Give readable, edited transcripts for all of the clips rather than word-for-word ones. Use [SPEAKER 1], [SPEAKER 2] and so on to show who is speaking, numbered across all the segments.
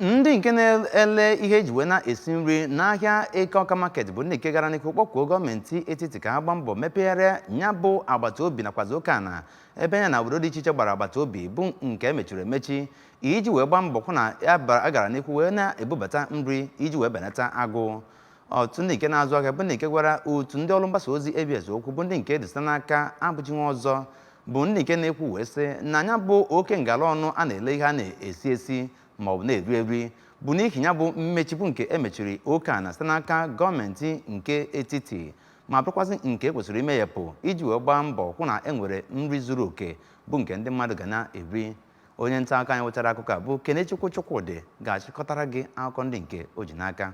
[SPEAKER 1] Ndị nke na-ele ihe eji wee na-esi nri n'ahịa Eke Ọka market bụ ndị nke gara n'ihu kpọkuo gọọmenti etiti ka ha gbaa mbọ mepegharịa ya bụ agbata obi nakwazi oke ana ebe ya na obodo dị iche iche gbara agbata obi bụ nke emechiri emechi iji wee gbaa mbọ hụ na a gara n'ihu wee na-ebubata nri iji wee benata agụụ. Otu ndị nke na-azụ ahịa bụ ndị nke gwara otu ndị ọrụ mgbasa ozi ABS okwu bụ ndị nke dịsita n'aka abụchi nwa ọzọ bụ ndị nke na-ekwu wee sị na ya bụ oke ngala ọnụ a na-ele ihe a na-esi esi ma ọ bụ na-eri eri bụ n'ihi ya bụ mmechipụ nke emechiri oke ana site n'aka gọọmenti nke etiti ma bụrụkwazị nke kwesịrị imeyepụ iji wee gbaa mbọ hụ na enwere nri zuru oke bụ nke ndị mmadụ ga na-eri. Onye nta akụkọ anyị wetara akụkọ a bụ Kenechukwu Chukwudị ga-achịkọtara gị akụkọ ndị nke o ji n'aka.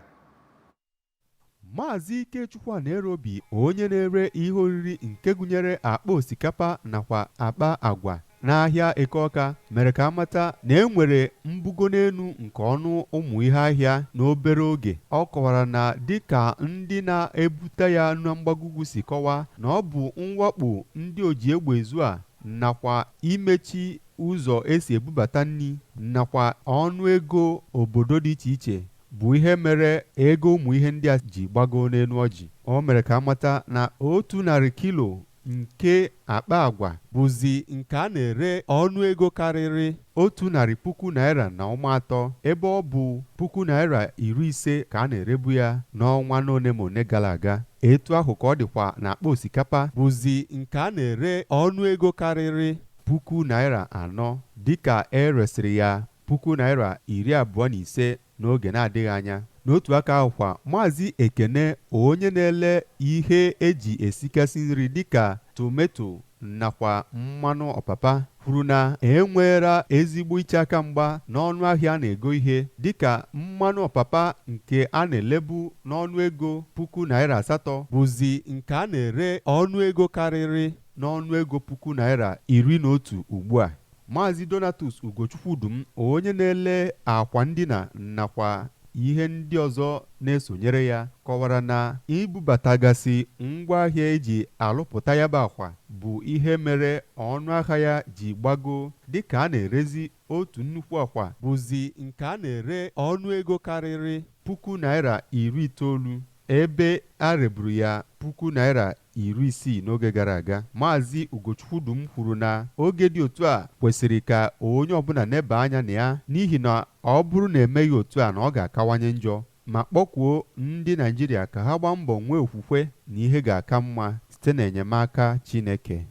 [SPEAKER 2] Maazị Ikechukwu Anerobi, onye na-ere ihe oriri nke gụnyere akpa osikapa nakwa akpa agwa n'ahịa Eke Ọka, mere ka amata na enwere mbugo n'elu nke ọnụ ụmụ ihe ahịa n'obere oge. Ọ kọwara na dịka ndị na-ebute ya na mgbagugwu si kọwaa na ọ bụ mwakpo ndị oji egbe ezu a nakwa imechi ụzọ esi ebubata nri nakwa ọnụ ego obodo dị iche iche bụ ihe mere ego ụmụ ihe ndị a ji gbago n'elu ọjị. O mere ka amata na 100 kilo nke akpa agwa bụzi nke a na-ere ọnụ ego karịrị 100,000 naira na ọnwa atọ, ebe ọ bụ 50,000 ka a na-erebu ya n'ọnwa n'one ma one gara aga. Etu ahụ ka ọ dịkwa na akpa osikapa bụzi nke a na-ere ọnụ ego karịrị 4,000 dịka eresịrị ya 25,000 n'oge na-adịghị anya. N'otu aka ahụkwa, Maazị Ekene, onye na-ele ihe eji esikasị nri dịka tometo nakwa mmanụ ọpapa, kwuru na enwera ezigbo iche aka mgba n'ọnụ ahịa a na-ego ihe dịka mmanụ ọpapa nke a na-elebu n'ọnụ ego 8,000 bụzi nke a na-ere ọnụ ego karịrị n'ọnụ ego 11,000 ugbu a. Maazị Donatus Ugochukwudum, onye na-ele akwa ndina nakwa ihe ndị ọzọ na-esonyere ya, kọwara na ibubatagasị ngwaahịa eji alụpụta ya bụ akwa bụ ihe mere ọnụ ahịa ya ji gbago dịka a na-erezi otu nnukwu akwa bụzi nke a na-ere ọnụ ego karịrị 90,000 ebe a reburu ya 60,000 n'oge gara aga. Maazị Ugochukwudum kwuru na oge dị otu a kwesịrị ka onye ọbụla neba anya na ya n'ihi na ọ bụrụ na emeghị otu a na ọ ga-akawanye njọ, ma kpọkuo ndị Naịjirịa ka ha gbaa mbọ nwee okwukwe na ihe ga-aka mma site n'enyemaka Chineke.